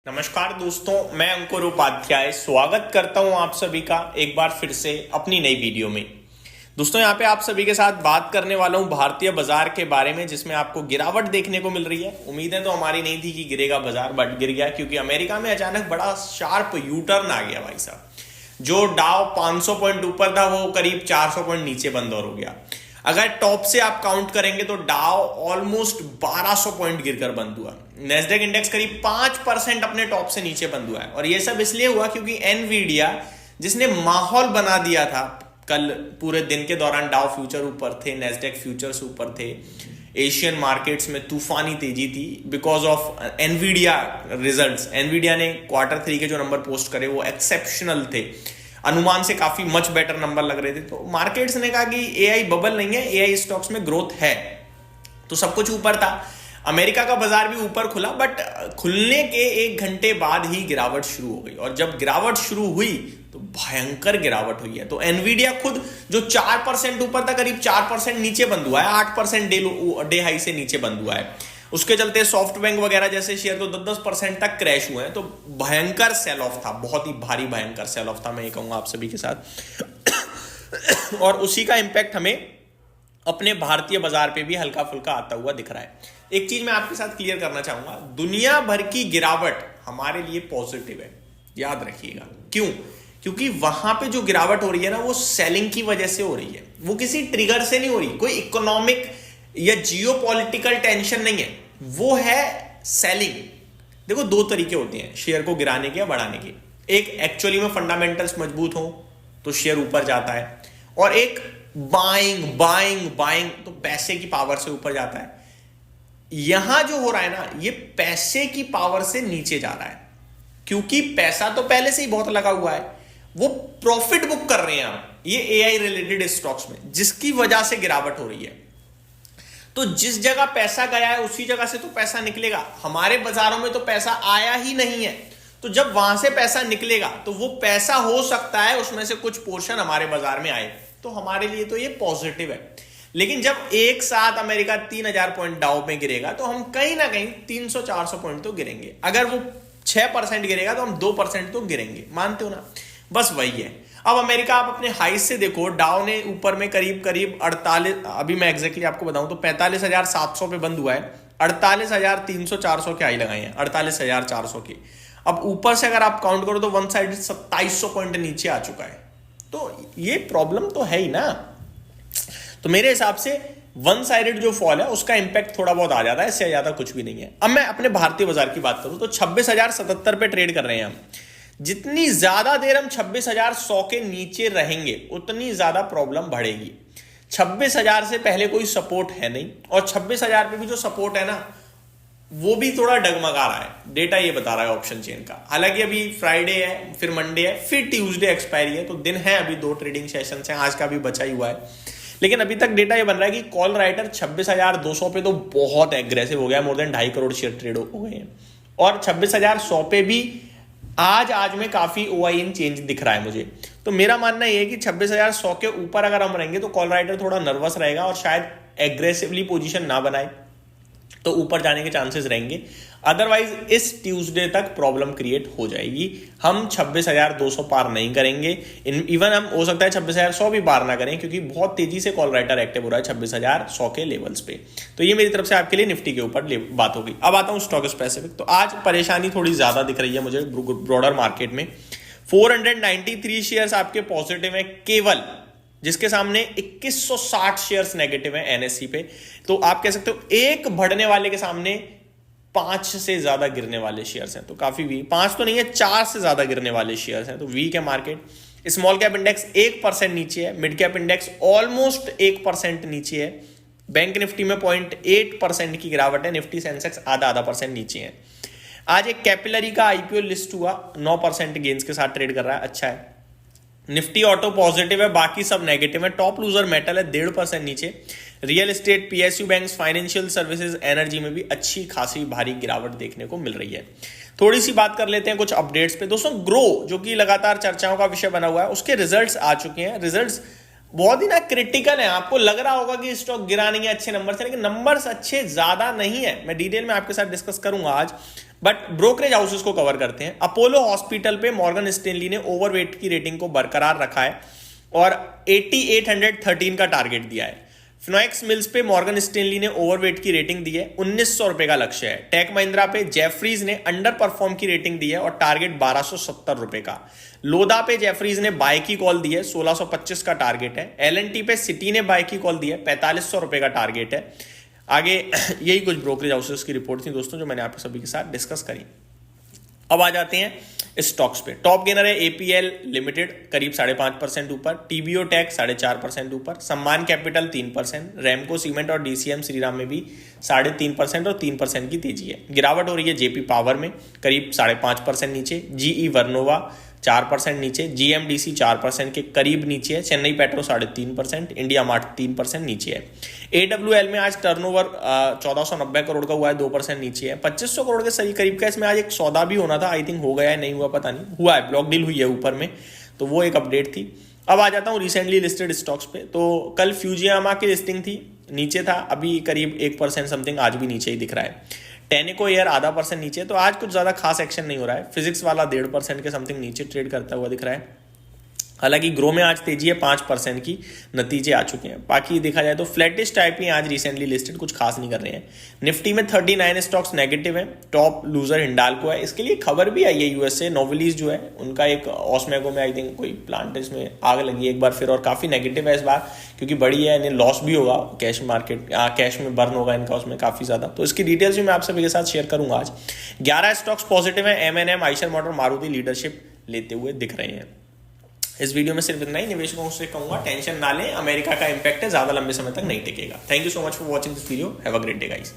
नमस्कार दोस्तों, मैं अंकुर उपाध्याय स्वागत करता हूं आप सभी का एक बार फिर से अपनी नई वीडियो में। दोस्तों, यहां पे आप सभी के साथ बात करने वाला हूं भारतीय बाजार के बारे में, जिसमें आपको गिरावट देखने को मिल रही है। उम्मीदें तो हमारी नहीं थी कि गिरेगा बाजार, बट गिर गया क्योंकि अमेरिका में अचानक बड़ा शार्प यू टर्न आ गया भाई साहब। जो डाउ 500 पॉइंट ऊपर था वो करीब 400 पॉइंट नीचे बंद और हो गया। अगर टॉप से आप काउंट करेंगे तो डाउ ऑलमोस्ट 1200 पॉइंट गिरकर बंद हुआ। नेस्डेक इंडेक्स करीब 5% अपने टॉप से नीचे बंद हुआ है, और ये सब इसलिए हुआ क्योंकि एनवीडिया, जिसने माहौल बना दिया था, कल पूरे दिन के दौरान डाउ फ्यूचर ऊपर थे, नेस्डेक फ्यूचर्स ऊपर थे, एशियन मार्केट्स में तूफानी तेजी थी because of Nvidia results. Nvidia ने Q3 के जो नंबर पोस्ट करे वो एक्सेप्शनल थे, अनुमान से काफी मच बेटर नंबर लग रहे थे। तो मार्केट्स ने कहा कि एआई बबल नहीं है, एआई स्टॉक्स में ग्रोथ है, तो सब कुछ ऊपर था। अमेरिका का बाजार भी ऊपर खुला, बट खुलने के 1 घंटे बाद ही गिरावट शुरू हो गई, और जब गिरावट शुरू हुई तो भयंकर गिरावट हुई है। तो एनवीडिया खुद जो 4% ऊपर था, करीब 4% नीचे बंद हुआ है, 8% डे हाई से नीचे बंद हुआ है। उसके चलते सॉफ्ट बैंक वगैरह जैसे शेयर तो 10% तक क्रैश हुए हैं। तो भयंकर सेल ऑफ था, बहुत ही भारी भयंकर सेल ऑफ था, मैं ये कहूंगा आप सभी के साथ। और उसी का इंपैक्ट हमें अपने भारतीय बाजार पे भी हल्का फुल्का आता हुआ दिख रहा है। एक चीज मैं आपके साथ क्लियर करना चाहूंगा, दुनिया भर की गिरावट हमारे लिए पॉजिटिव है, याद रखिएगा। क्यों? क्योंकि वहां पे जो गिरावट हो रही है ना, वो सेलिंग की वजह से हो रही है, वो किसी ट्रिगर से नहीं हो रही, कोई इकोनॉमिक या जियोपॉलिटिकल टेंशन नहीं है, वो है सेलिंग। देखो, 2 तरीके होते हैं शेयर को गिराने के या बढ़ाने के। एक एक्चुअली में फंडामेंटल्स मजबूत हो तो शेयर ऊपर जाता है, और एक बाइंग बाइंग बाइंग तो पैसे की पावर से ऊपर जाता है। यहां जो हो रहा है ना, ये पैसे की पावर से नीचे जा रहा है, क्योंकि पैसा तो पहले से ही बहुत लगा हुआ है, वो प्रॉफिट बुक कर रहे हैं ये एआई रिलेटेड स्टॉक्स में, जिसकी वजह से गिरावट हो रही है। तो जिस जगह पैसा गया है उसी जगह से तो पैसा निकलेगा। हमारे बाजारों में तो पैसा आया ही नहीं है, तो जब वहां से पैसा निकलेगा तो वो पैसा हो सकता है उसमें से कुछ पोर्शन हमारे बाजार में आए, तो हमारे लिए तो ये पॉजिटिव है। लेकिन जब एक साथ अमेरिका 3000 पॉइंट डाउ में गिरेगा तो हम कहीं ना कहीं 300-400 पॉइंट तो गिरेंगे। अगर वो 6% गिरेगा तो हम 2% तो गिरेंगे, मानते हो ना? बस वही है। अब अमेरिका आप अपने हाई से देखो, डाउ ने ऊपर में करीब 48, अभी मैं एग्जैक्टली आपको बताऊं तो 45,700 पे बंद हुआ है। 48,300-400 के हाई लगाए हैं, 48,400 के। अब ऊपर से अगर आप काउंट करो तो वन साइड 2700 पॉइंट नीचे आ चुका है। तो ये प्रॉब्लम तो है ही ना। तो मेरे हिसाब से वन साइडेड जो फॉल है उसका इंपैक्ट थोड़ा बहुत आ जाता है, इससे ज्यादा कुछ भी नहीं है। अब मैं अपने भारतीय बाजार की बात करूं तो 26,077 पे ट्रेड कर रहे हैं हम। जितनी ज्यादा देर हम 26,100 के नीचे रहेंगे उतनी ज्यादा प्रॉब्लम बढ़ेगी। 26,000 से पहले कोई सपोर्ट है नहीं, और 26,000 पे भी जो सपोर्ट है ना, वो भी थोड़ा डगमगा रहा है। डेटा ये बता रहा है ऑप्शन चेन का। हालांकि अभी फ्राइडे है, फिर मंडे है, फिर ट्यूसडे एक्सपायरी है, तो दिन है, अभी 2 ट्रेडिंग सेशन हैं, आज का भी बचा ही हुआ है। लेकिन अभी तक डेटा ये बन रहा है कि कॉल राइटर 26,200 पे तो बहुत एग्रेसिव हो गया, more than 2.5 crore share trade हो गए हैं। और 26,100 पे भी आज में काफी ओआईएन चेंज दिख रहा है मुझे। तो मेरा मानना यह है कि 26,100 के ऊपर अगर हम रहेंगे तो कॉल राइटर थोड़ा नर्वस रहेगा और शायद एग्रेसिवली पोजीशन ना बनाए, तो ऊपर जाने के चांसेस रहेंगे। अदरवाइज इस ट्यूसडे तक प्रॉब्लम क्रिएट हो जाएगी। हम 26,200 पार नहीं करेंगे, इवन हम हो सकता है 26,100 भी पार ना करें, क्योंकि बहुत तेजी से कॉल राइटर एक्टिव हो रहा है 26,100 के लेवल्स पे। तो ये मेरी तरफ से आपके लिए निफ्टी के ऊपर बात होगी। अब आता हूं स्टॉक स्पेसिफिक। तो आज परेशानी थोड़ी ज्यादा दिख रही है मुझे ब्रॉडर मार्केट में। 493 शेयर्स आपके पॉजिटिव है केवल, जिसके सामने 2160 शेयर्स नेगेटिव है एनएससी पे। तो आप कह सकते हो एक बढ़ने वाले के सामने 5 से ज्यादा गिरने वाले शेयर्स हैं। तो काफी वीक, 5 तो नहीं है, 4 से ज्यादा गिरने वाले शेयर्स हैं, तो वीक है मार्केट। स्मॉल कैप इंडेक्स 1% नीचे है, मिड कैप इंडेक्स ऑलमोस्ट 1% नीचे है, बैंक निफ्टी में 0.8% की गिरावट है, निफ्टी सेंसेक्स आधा परसेंट नीचे है। आज एक कैपिलरी का आईपीओ लिस्ट हुआ, 9% गेन्स के साथ ट्रेड कर रहा है, अच्छा है। निफ्टी ऑटो पॉजिटिव है, बाकी सब नेगेटिव है। टॉप लूजर मेटल है 1.5% नीचे। Real estate, PSU banks, financial services, energy में भी अच्छी खासी भारी गिरावट देखने को मिल रही है। थोड़ी सी बात कर लेते हैं कुछ अपडेट्स पे। दोस्तों, ग्रो जो कि लगातार चर्चाओं का विषय बना हुआ है, उसके रिजल्ट्स आ चुके हैं। रिजल्ट्स बहुत ही ना क्रिटिकल है। आपको लग रहा होगा कि स्टॉक गिरा नहीं है, अच्छे नंबर से, लेकिन नंबर्स अच्छे ज्यादा नहीं है। मैं डिटेल में आपके साथ डिस्कस करूंगा आज, बट ब्रोकरेज हाउसेस को कवर करते हैं। अपोलो हॉस्पिटल पे मॉर्गन स्टैनली ने ओवरवेट की रेटिंग को बरकरार रखा है और 8813 का टारगेट दिया है। फिनोलेक्स मिल्स पे मॉर्गन स्टैनली ने ओवरवेट की रेटिंग दी है, 1900 रुपए का लक्ष्य है। टेक महिंद्रा पे जेफरीज ने अंडर परफॉर्म की रेटिंग दी है और टारगेट 1270 रुपए का। लोधा पे जेफरीज ने बाय की कॉल दी है, 1625 का टारगेट है। एलएनटी पे सिटी ने बाय की कॉल दी है, 4500 रुपए का टारगेट है। आगे यही कुछ ब्रोकरेज हाउसेस की रिपोर्ट थी दोस्तों जो मैंने आप सभी के साथ डिस्कस करी। अब आ जाते हैं स्टॉक्स पे। टॉप गेनर है एपीएल लिमिटेड करीब 5.5% ऊपर, टीबीओ टेक 4.5% ऊपर, सम्मान कैपिटल 3%, रेमको सीमेंट और डीसीएम श्रीराम में भी 3.5% और 3% की तेजी है। गिरावट हो रही है जेपी पावर में करीब 5.5% नीचे, जीई वर्नोवा 4% नीचे, जीएमडीसी 4% के करीब नीचे है, चेन्नई पेट्रो 3.5%, इंडिया मार्ट 3% नीचे है। एडब्ल्यूएल में आज टर्नओवर 1490 करोड़ का हुआ है, 2% नीचे है। 2500 करोड़ के सही करीब का इसमें आज एक सौदा भी होना था, आई थिंक हो गया है नहीं हुआ पता नहीं, हुआ है, ब्लॉक डील हुई है ऊपर में, तो वो एक अपडेट थी। अब आ जाता हूँ रिसेंटली लिस्टेड स्टॉक्स पे। तो कल फ्यूजियामा की लिस्टिंग थी, नीचे था, अभी करीब 1% समथिंग आज भी नीचे ही दिख रहा है। टेनिको एयर 0.5% नीचे, तो आज कुछ ज्यादा खास एक्शन नहीं हो रहा है। फिजिक्स वाला 1.5% के समथिंग नीचे ट्रेड करता हुआ दिख रहा है। हालांकि ग्रो में आज तेजी है 5% की, नतीजे आ चुके हैं। बाकी देखा जाए तो फ्लैटिश टाइप ही आज रिसेंटली लिस्टेड, कुछ खास नहीं कर रहे हैं। निफ्टी में 39 स्टॉक्स नेगेटिव है, टॉप लूजर हिंडाल्को है। इसके लिए खबर भी आई है यूएस से, नोवेलिस जो है उनका एक ऑस्मेको में आई थिंक कोई प्लांट इसमें आग लगी एक बार फिर, और काफी नेगेटिव है इस बार क्योंकि बड़ी है, इन्हें लॉस भी होगा, कैश मार्केट कैश में बर्न होगा इनका उसमें काफी ज्यादा। तो इसकी डिटेल्स भी मैं आप सभी के साथ शेयर करूंगा आज। 11 स्टॉक्स पॉजिटिव है, MNM, Eicher motor, Maruti leadership लेते हुए दिख रहे हैं। इस वीडियो में सिर्फ इतना ही। निवेशकों से कहूंगा टेंशन ना लें, अमेरिका का इंपैक्ट है, ज्यादा लंबे समय तक नहीं टिकेगा। Thank you so much for watching this video, have a great day guys.